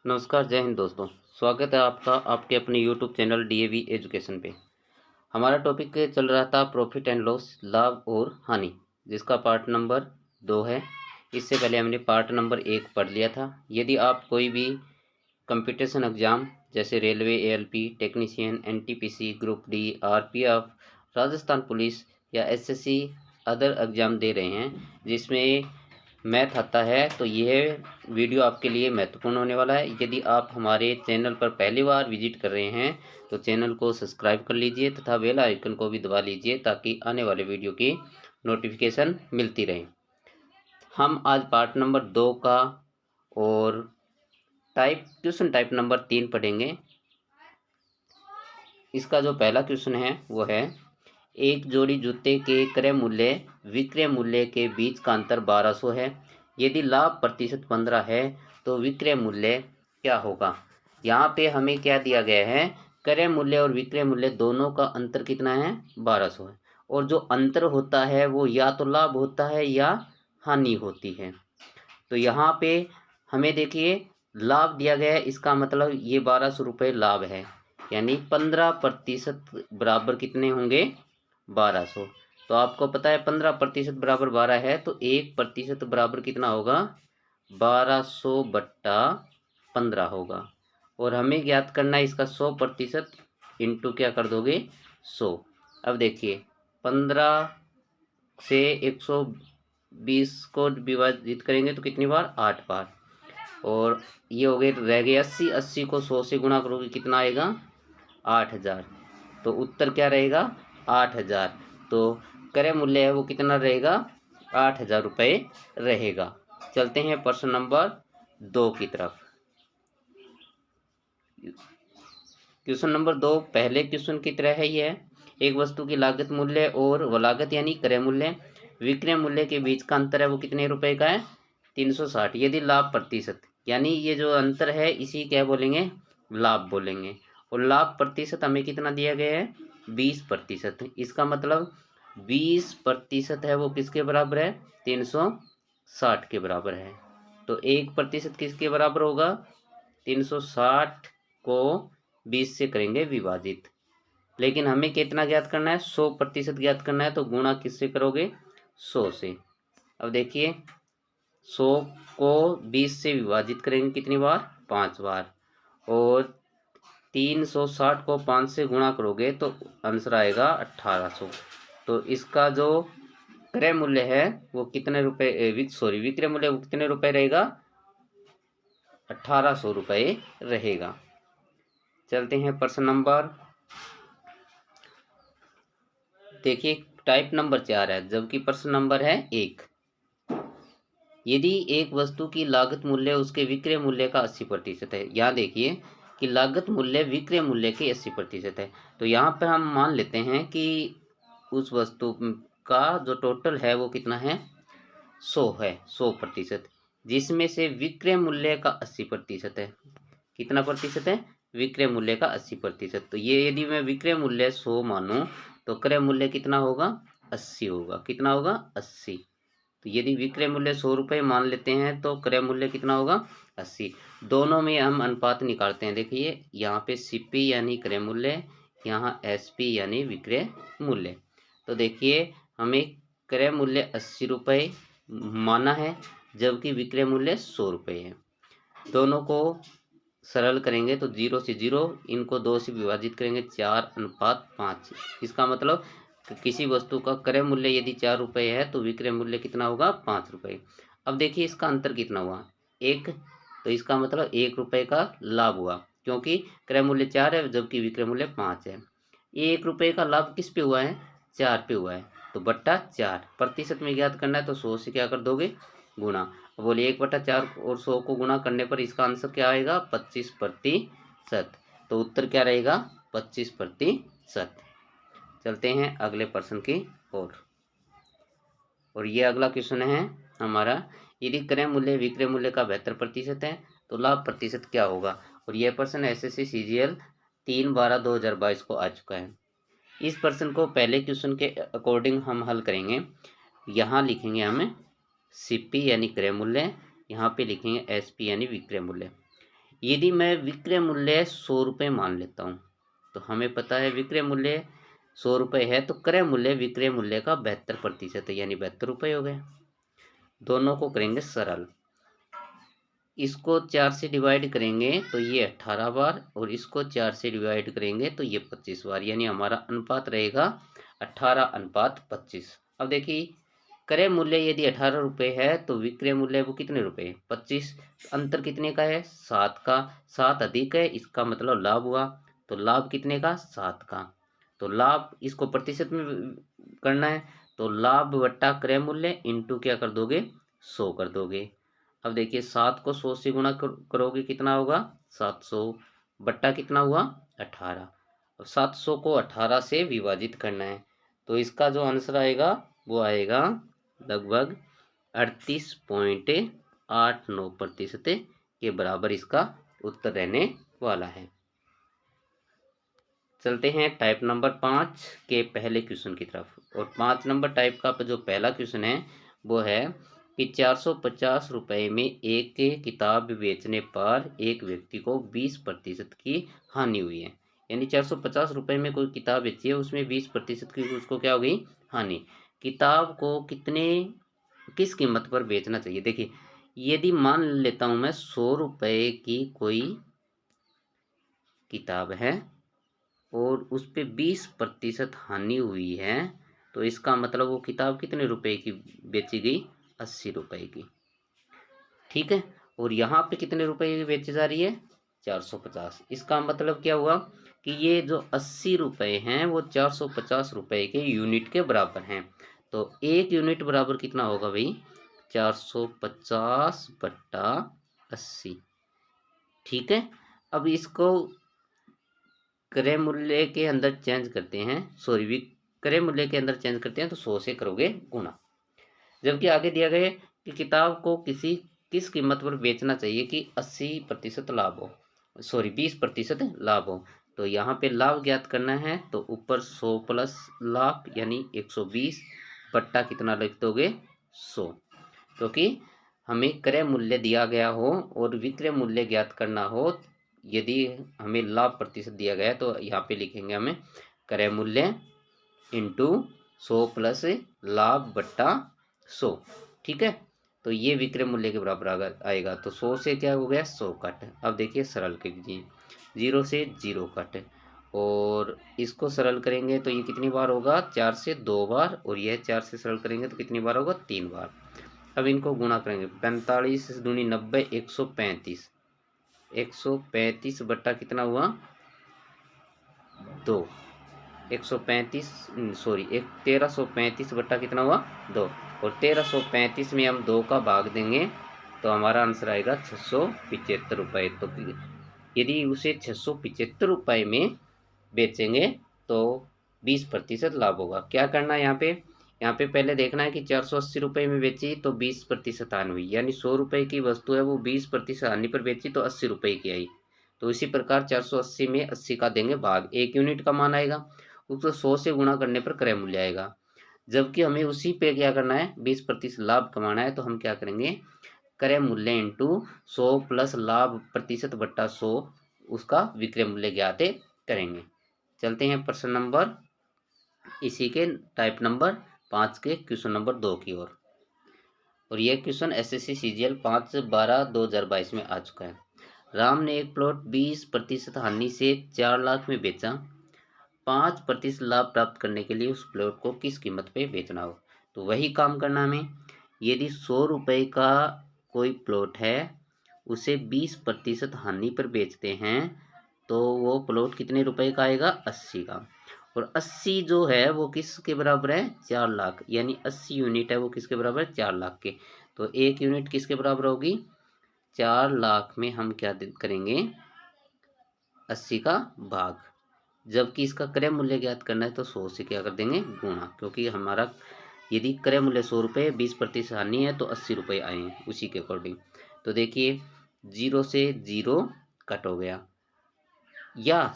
नमस्कार, जय हिंद दोस्तों। स्वागत है आपका आपके अपने यूट्यूब चैनल डीएवी एजुकेशन पे। हमारा टॉपिक चल रहा था प्रॉफिट एंड लॉस, लाभ और हानि, जिसका पार्ट नंबर 2 है। इससे पहले हमने पार्ट नंबर 1 पढ़ लिया था। यदि आप कोई भी कंपटीशन एग्ज़ाम जैसे railway, ALP, technician, NTPC, group D, RPF, Rajasthan police या एसएससी अदर एग्ज़ाम दे रहे हैं जिसमें मैथ आता है, तो यह वीडियो आपके लिए महत्वपूर्ण होने वाला है। यदि आप हमारे चैनल पर पहली बार विजिट कर रहे हैं तो चैनल को सब्सक्राइब कर लीजिए तथा बेल आइकन को भी दबा लीजिए ताकि आने वाले वीडियो की नोटिफिकेशन मिलती रहे। हम आज पार्ट नंबर 2 का और क्वेश्चन टाइप नंबर 3 पढ़ेंगे। इसका जो पहला क्वेश्चन है वो है, एक जोड़ी जूते के क्रय मूल्य विक्रय मूल्य के बीच का अंतर 1200 है। यदि लाभ प्रतिशत 15 है तो विक्रय मूल्य क्या होगा। यहाँ पे हमें क्या दिया गया है, क्रय मूल्य और विक्रय मूल्य दोनों का अंतर कितना है, 1200 है। और जो अंतर होता है वो या तो लाभ होता है या हानि होती है। तो यहाँ पे हमें देखिए लाभ दिया गया है, इसका मतलब ये 1200 रुपये लाभ है, यानी 15% बराबर कितने होंगे, 1200। तो आपको पता है 15% बराबर 12 है, तो 1% बराबर कितना होगा, 1200 बट्टा 15 होगा। और हमें ज्ञात करना है इसका 100% इंटू क्या कर दोगे, 100। अब देखिए 15 से 120 को विभाजित करेंगे तो कितनी बार, 8 बार। और ये हो गए, रह गए 80, 80 को 100 से गुणा करोगे कितना आएगा, 8000। तो उत्तर क्या रहेगा, 8000। तो क्रय मूल्य है वो कितना रहेगा, 8000 रुपये रहेगा। चलते हैं प्रश्न नंबर 2 की तरफ। क्वेश्चन नंबर 2 पहले क्वेश्चन की तरह है। ये एक वस्तु की लागत मूल्य और वह लागत यानी क्रय मूल्य विक्रय मूल्य के बीच का अंतर है वो कितने रुपए का है, 360। यदि लाभ प्रतिशत, यानी ये जो अंतर है इसी क्या बोलेंगे, लाभ बोलेंगे। और लाभ प्रतिशत हमें कितना दिया गया है, 20%। इसका मतलब 20% है वो किसके बराबर है, 360 के बराबर है। तो 1% किसके बराबर होगा, 360 को 20 से करेंगे विभाजित। लेकिन हमें कितना ज्ञात करना है, 100% ज्ञात करना है, तो गुणा किससे करोगे, 100 से। अब देखिए 100 को 20 से विभाजित करेंगे कितनी बार, 5 बार। और 360 को 5 से गुणा करोगे तो आंसर आएगा 1800। तो इसका जो क्रय मूल्य है वो कितने रुपए, विक्रय मूल्य वो कितने रुपए रहेगा, 1800 रुपये रहेगा। चलते हैं प्रश्न नंबर, देखिए टाइप नंबर 4 है जबकि प्रश्न नंबर है 1। यदि एक वस्तु की लागत मूल्य उसके विक्रय मूल्य का 80% है। यहाँ देखिए कि लागत मूल्य विक्रय मूल्य के 80% है। तो यहाँ पर हम मान लेते हैं कि उस वस्तु का जो टोटल है वो कितना है, 100 है, 100%, जिसमें से विक्रय मूल्य का 80% है। कितना प्रतिशत है, विक्रय मूल्य का 80%। तो ये यदि मैं विक्रय मूल्य 100 मानूं तो क्रय मूल्य कितना होगा, 80 होगा। कितना होगा, 80। तो यदि विक्रय मूल्य 100 रुपये मान लेते हैं तो क्रय मूल्य कितना होगा, 80। दोनों में हम अनुपात निकालते हैं। देखिए यहाँ पे सीपी यानी क्रय मूल्य, यहाँ एसपी यानी विक्रय मूल्य। तो देखिए हमें क्रय मूल्य 80 रुपये माना है जबकि विक्रय मूल्य 100 रुपये है। दोनों को सरल करेंगे तो 0 से 0, इनको 2 से विभाजित करेंगे 4:5। इसका मतलब किसी वस्तु का क्रय मूल्य यदि 4 रुपये है तो विक्रय मूल्य कितना होगा, 5 रुपये। अब देखिए इसका अंतर कितना हुआ, 1। तो इसका मतलब 1 रुपये का लाभ हुआ क्योंकि क्रय मूल्य 4 है जबकि विक्रय मूल्य 5 है। 1 रुपये का लाभ किस पे हुआ है, 4 पे हुआ है। तो बट्टा 4 प्रतिशत में ज्ञात करना है तो 100 से क्या कर दोगे, गुणा। बोलिए 1/4 और 100 को गुणा करने पर इसका आंसर क्या आएगा, 25%। तो उत्तर क्या रहेगा, 25%। चलते हैं अगले प्रश्न की ओर। और ये अगला क्वेश्चन है हमारा, यदि क्रय मूल्य विक्रय मूल्य का 72% है तो लाभ प्रतिशत क्या होगा। और यह प्रश्न एसएससी सीजीएल 3/12/2022 को आ चुका है। इस प्रश्न को पहले क्वेश्चन के अकॉर्डिंग हम हल करेंगे। यहाँ लिखेंगे हमें सीपी यानी क्रय मूल्य, यहाँ पे लिखेंगे एसपी यानी विक्रय मूल्य। यदि मैं विक्रय मूल्य 100 रुपये मान लेता हूँ, तो हमें पता है विक्रय मूल्य 100 रुपये है, तो क्रय मूल्य विक्रय मूल्य का 72% है, यानी 72 रुपये हो गए। दोनों को करेंगे सरल, इसको 4 से डिवाइड करेंगे तो ये 18 बार, और इसको 4 से डिवाइड करेंगे तो ये 25 बार, यानी हमारा अनुपात रहेगा 18:25। अब देखिए, क्रय मूल्य यदि 18 रुपये है तो विक्रय मूल्य वो कितने रुपए, 25। अंतर कितने का है, 7 का। 7 अधिक है, इसका मतलब लाभ हुआ, तो लाभ कितने का, 7 का। तो लाभ इसको प्रतिशत में करना है, तो लाभ बट्टा क्रय मूल्य इंटू क्या कर दोगे, 100 कर दोगे। अब देखिए 7 को 100 से गुणा करोगे कितना होगा, 700 बट्टा कितना हुआ, 18। अब 700 को 18 से विभाजित करना है, तो इसका जो आंसर आएगा वो आएगा लगभग 38.89% के बराबर इसका उत्तर रहने वाला है। चलते हैं टाइप नंबर 5 के पहले क्वेश्चन की तरफ। और 5 नंबर टाइप का जो पहला क्वेश्चन है वो है कि 450 रुपये में एक किताब बेचने पर एक व्यक्ति को 20% की हानि हुई है। यानी 450 रुपये में कोई किताब बेची है, उसमें 20% की उसको क्या हो गई, हानि। किताब को किस कीमत पर बेचना चाहिए। देखिए, यदि मान लेता हूं मैं 100 रुपये की कोई किताब है और उस पर 20% हानि हुई है, तो इसका मतलब वो किताब कितने रुपए की बेची गई, 80 रुपये की। ठीक है, और यहाँ पे कितने रुपए की बेची जा रही है, 450। इसका मतलब क्या हुआ कि ये जो 80 रुपये हैं वो 450 रुपये के यूनिट के बराबर हैं। तो एक यूनिट बराबर कितना होगा भाई, 450 बट्टा 80। ठीक है, अब इसको क्रय मूल्य के अंदर चेंज करते हैं, सॉरी विक्रय मूल्य के अंदर चेंज करते हैं, तो 100 से करोगे गुणा। जबकि आगे दिया गया कि किताब को किस कीमत पर बेचना चाहिए कि 80% लाभ हो, सॉरी 20% लाभ हो। तो यहाँ पे लाभ ज्ञात करना है, तो ऊपर 100 प्लस लाभ यानी 120 बट्टा कितना लिख दोगे, 100। क्योंकि हमें क्रय मूल्य दिया गया हो और विक्रय मूल्य ज्ञात करना हो, यदि हमें लाभ प्रतिशत दिया गया है तो यहाँ पे लिखेंगे हमें क्रय मूल्य इंटू 100 प्लस लाभ बट्टा 100। ठीक है, तो ये विक्रय मूल्य के बराबर आएगा। तो 100 से क्या हो गया, 100 कट। अब देखिए सरल कीजिए, 0 से 0 कट, और इसको सरल करेंगे तो ये कितनी बार होगा, 4 से 2 बार, और यह 4 से सरल करेंगे तो कितनी बार होगा, 3 बार। अब इनको गुणा करेंगे, 45 दूनी 90, 135। 135 बट्टा कितना हुआ, 2। 135 सॉरी 1335 बट्टा कितना हुआ, 2। और 1335 में हम 2 का भाग देंगे तो हमारा आंसर आएगा 675 रुपये। तो यदि उसे 675 रुपये में बेचेंगे तो 20% लाभ होगा। क्या करना है यहाँ पे पहले देखना है कि 480 रुपये में बेची तो 20% हानि हुई, यानी 100 रुपये की वस्तु है वो 20% हानि पर बेची तो 80 रुपये की आई। तो इसी प्रकार 480 में 80 का देंगे भाग, 1 यूनिट का मान आएगा, उसको 100 से गुणा करने पर क्रय मूल्य आएगा। जबकि हमें उसी पे क्या करना है, 20% लाभ कमाना है, तो हम क्या करेंगे, क्रय मूल्य इंटू 100 प्लस लाभ प्रतिशत बट्टा 100, उसका विक्रय मूल्य ज्ञात करेंगे। चलते हैं प्रश्न नंबर इसी के टाइप नंबर 5 के क्वेश्चन नंबर 2 की ओर। और यह क्वेश्चन SSC CGL 5/12/2022 में आ चुका है। राम ने एक प्लॉट 20% हानि से 4 लाख में बेचा। 5% लाभ प्राप्त करने के लिए उस प्लॉट को किस कीमत पे बेचना हो। तो वही काम करना हमें, यदि 100 रुपये का कोई प्लॉट है उसे 20% हानि पर बेचते हैं तो वो प्लॉट कितने रुपए का आएगा, 80 का। और 80 जो है वो किसके बराबर है, 4 लाख, यानी 80 यूनिट है वो किसके बराबर है, 4 लाख के। तो 1 यूनिट किसके बराबर होगी, 4 लाख में हम क्या करेंगे, 80 का भाग। जबकि इसका क्रय मूल्य ज्ञात करना है तो 100 से क्या कर देंगे, गुणा, क्योंकि हमारा यदि क्रय मूल्य 100 रुपये 20% हानि है तो 80 रुपये आए हैं उसी के अकॉर्डिंग। तो देखिए 0 से 0 कट हो गया, या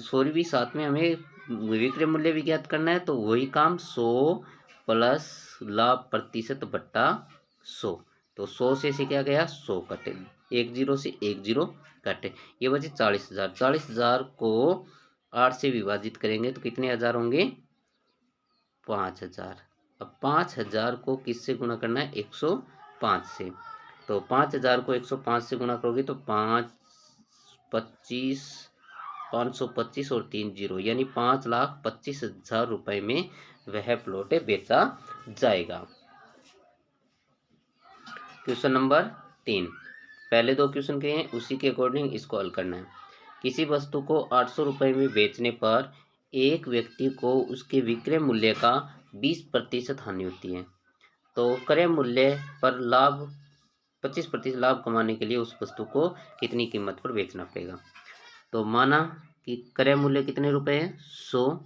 सॉरी भी साथ में हमें विक्रय मूल्य भी ज्ञात करना है, तो वही काम 100 प्लस लाभ प्रतिशत बट्टा 100। तो 100 से क्या गया, 100 कटे, एक जीरो से एक जीरो कटे, ये बचे 40,000। 40,000 को 8 से विभाजित करेंगे तो कितने हज़ार होंगे? 5,000। अब 5,000 को किससे गुणा करना है? 105 से। तो 5,000 को 105 से गुणा करोगे तो 5,25 और 3 जीरो यानी 5,25,000 रुपए में वह प्लॉट बेचा जाएगा। क्वेश्चन नंबर 3, पहले दो क्वेश्चन के हैं, उसी के अकॉर्डिंग इसको हल करना है। किसी वस्तु को 800 रुपये में बेचने पर एक व्यक्ति को उसके विक्रय मूल्य का 20% हानि होती है, तो क्रय मूल्य पर लाभ 25% लाभ कमाने के लिए उस वस्तु को कितनी कीमत पर बेचना पड़ेगा? तो माना कि क्रय मूल्य कितने रुपए है? 100,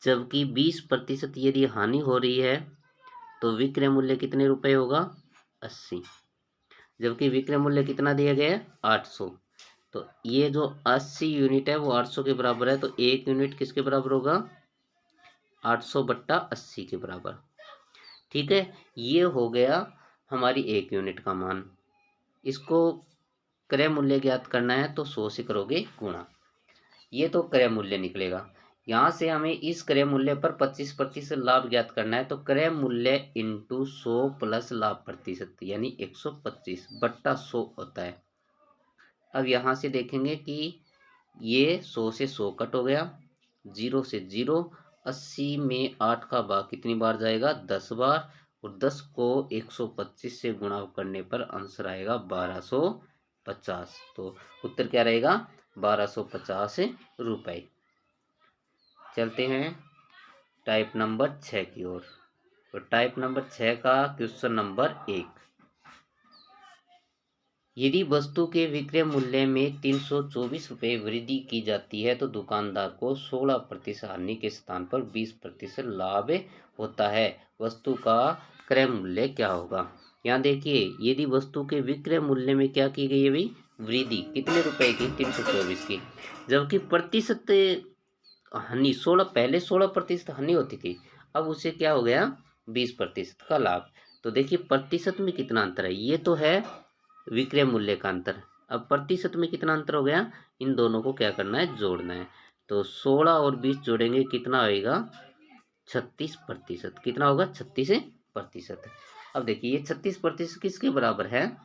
जबकि 20% यदि हानि हो रही है तो विक्रय मूल्य कितने रुपए होगा? 80, जबकि विक्रय मूल्य कितना दिया गया है? 800। तो ये जो 80 यूनिट है वो 800 के बराबर है, तो एक यूनिट किसके बराबर होगा? 800/80 के बराबर। ठीक है, ये हो गया हमारी एक यूनिट का मान। इसको क्रय मूल्य ज्ञात करना है तो 100 से करोगे गुणा, ये तो क्रय मूल्य निकलेगा। यहाँ से हमें इस क्रय मूल्य पर 25% लाभ ज्ञात करना है, तो क्रय मूल्य इंटू 100 प्लस लाभ प्रतिशत यानी 125/100 होता है। अब यहाँ से देखेंगे कि ये 100 से 100 कट हो गया, 0 से 0, 80 में 8 का भाग कितनी बार जाएगा? 10 बार, और 10 को 125 से गुणा करने पर आंसर आएगा 1250। तो उत्तर क्या रहेगा? 1250 रुपये। चलते हैं टाइप नंबर 6 की ओर। तो टाइप नंबर 6 का क्वेश्चन नंबर 1, यदि वस्तु के विक्रय मूल्य में 324 रुपये वृद्धि की जाती है तो दुकानदार को 16% हानि के स्थान पर 20% लाभ होता है, वस्तु का क्रय मूल्य क्या होगा? यहाँ देखिए, यदि वस्तु के विक्रय मूल्य में क्या की गई है भाई? वृद्धि, कितने रुपए की? 324 की, जबकि प्रतिशत हानि 16, पहले 16% हानि होती थी, अब उसे क्या हो गया? 20% का लाभ। तो देखिए प्रतिशत में कितना अंतर है, ये तो है विक्रय मूल्य का अंतर। अब प्रतिशत में कितना अंतर हो गया? इन दोनों को क्या करना है? जोड़ना है। तो 16 और 20 जोड़ेंगे कितना आएगा? 36%। कितना होगा? 36%। अब देखिए ये 36% किसके बराबर है?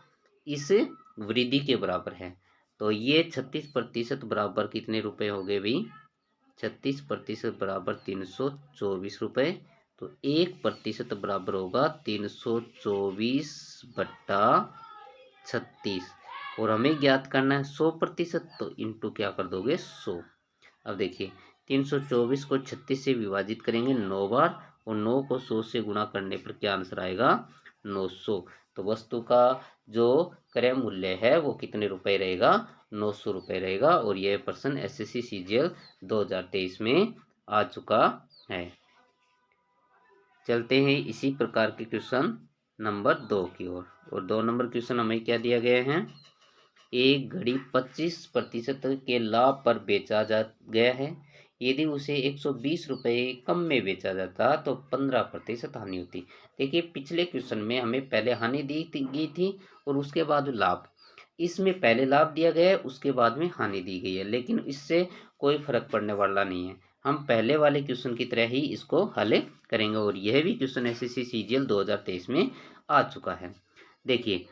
इस वृद्धि के बराबर है। तो ये 36% बराबर कितने रुपए हो गए भाई? 36% बराबर 324 रुपये। तो 1% बराबर होगा 324/36, और हमें ज्ञात करना है 100%, तो इंटू क्या कर दोगे? 100। अब देखिए 324 को 36 से विभाजित करेंगे 9 बार, और 9 को 100 से गुणा करने पर क्या आंसर आएगा? 900। तो वस्तु का जो क्रय मूल्य है वो कितने रुपए रहेगा? 900 रुपये रहेगा, और यह प्रश्न SSC CGL 2023 में आ चुका है। चलते हैं इसी प्रकार के क्वेश्चन नंबर 2 की ओर। और 2 नंबर क्वेश्चन हमें क्या दिया गया है? एक घड़ी 25% के लाभ पर बेचा जा गया है, यदि उसे 120 रुपये कम में बेचा जाता तो 15% हानि होती। देखिए पिछले क्वेश्चन में हमें पहले हानि दी गई थी और उसके बाद लाभ, इसमें पहले लाभ दिया गया है उसके बाद में हानि दी गई है, लेकिन इससे कोई फर्क पड़ने वाला नहीं है। हम पहले वाले क्वेश्चन की तरह ही इसको हल करेंगे, और यह भी क्वेश्चन SSC CGL 2023 में आ चुका है। देखिए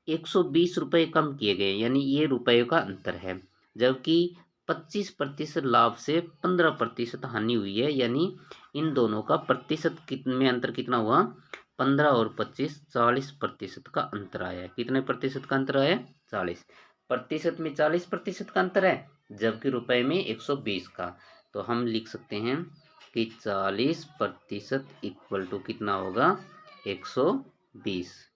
120 रुपये कम किए गए, यानी ये रुपये का अंतर है, जबकि 25% लाभ से 15% हानि हुई है, यानी इन दोनों का प्रतिशत में अंतर कितना हुआ? 15 और 25, 40% का अंतर आया है। कितने प्रतिशत का अंतर आया? 40 प्रतिशत में 40% का अंतर है, जबकि रुपए में 120 का। तो हम लिख सकते हैं कि 40% इक्वल टू कितना होगा? 120,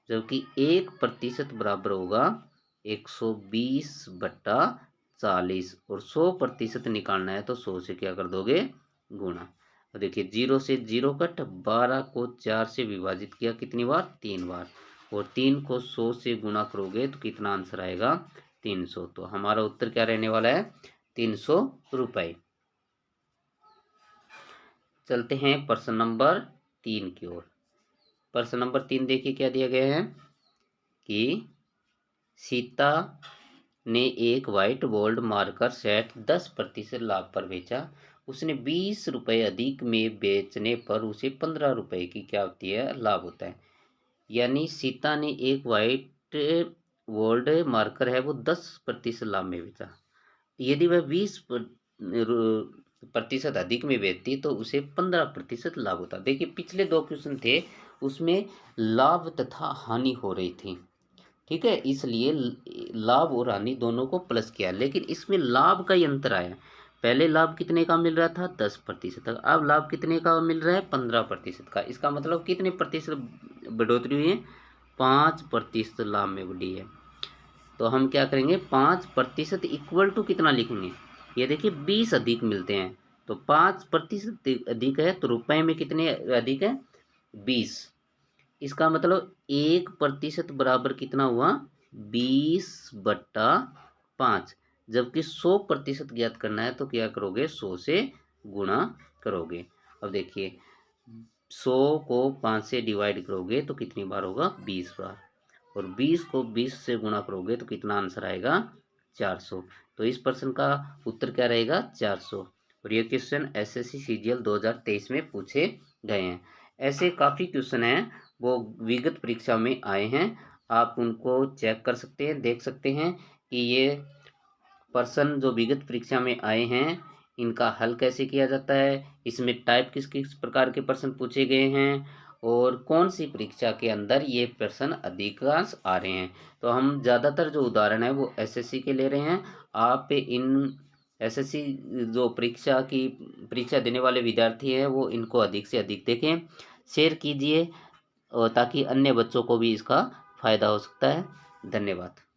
जबकि 1% बराबर होगा 120/40, और 100% निकालना है तो 100 से क्या कर दोगे? गुणा। तो देखिए 0 से 0 कट, 12 को 4 से विभाजित किया कितनी बार? 3 बार, और 3 को 100 से गुणा करोगे तो कितना आंसर आएगा? 300। तो हमारा उत्तर क्या रहने वाला है? 300 रुपये। चलते हैं प्रश्न नंबर 3 की ओर। प्रश्न नंबर 3 देखिए क्या दिया गया है कि सीता ने एक व्हाइट बोर्ड मार्कर सेट 10% लाभ पर बेचा। उसने 20 रुपये अधिक में बेचने पर उसे 15 रुपये की क्या होती है, लाभ होता है। यानी सीता ने एक व्हाइट बोर्ड मार्कर है वो 10% लाभ में बेचा। यदि वह 20% अधिक में बेचती तो उसे 15% लाभ होता। देखिए पिछले 2 क्वेश्चन थे उसमें लाभ तथा हानि हो रही थी, ठीक है, इसलिए लाभ और हानि दोनों को प्लस किया, लेकिन इसमें लाभ का ही अंतर आया। पहले लाभ कितने का मिल रहा था, 10% का, अब लाभ कितने का मिल रहा है, 15% का। इसका मतलब कितने प्रतिशत बढ़ोतरी हुई है, 5% लाभ में बढ़ी है। तो हम क्या करेंगे, 5% इक्वल टू कितना लिखेंगे, ये देखिए 20 अधिक मिलते हैं, तो 5% अधिक है तो रुपए में कितने अधिक है, 20। इसका मतलब 1% बराबर कितना हुआ, 20/5। जबकि 100% ज्ञात करना है तो क्या करोगे, 100 से गुणा करोगे। अब देखिए 100 को 5 से डिवाइड करोगे तो कितनी बार होगा, 20 बार, और 20 को 20 से गुणा करोगे तो कितना आंसर आएगा, 400। तो इस प्रश्न का उत्तर क्या रहेगा, 400। और ये क्वेश्चन एसएससी सीजीएल 2023 में पूछे गए हैं। ऐसे काफ़ी क्वेश्चन हैं वो विगत परीक्षा में आए हैं, आप उनको चेक कर सकते हैं, देख सकते हैं कि ये प्रश्न जो विगत परीक्षा में आए हैं इनका हल कैसे किया जाता है, इसमें टाइप किस किस प्रकार के प्रश्न पूछे गए हैं और कौन सी परीक्षा के अंदर ये प्रश्न अधिकांश आ रहे हैं। तो हम ज़्यादातर जो उदाहरण है वो एसएससी के ले रहे हैं। आप इन एसएससी जो परीक्षा देने वाले विद्यार्थी हैं वो इनको अधिक से अधिक देखें, शेयर कीजिए और ताकि अन्य बच्चों को भी इसका फ़ायदा हो सकता है। धन्यवाद।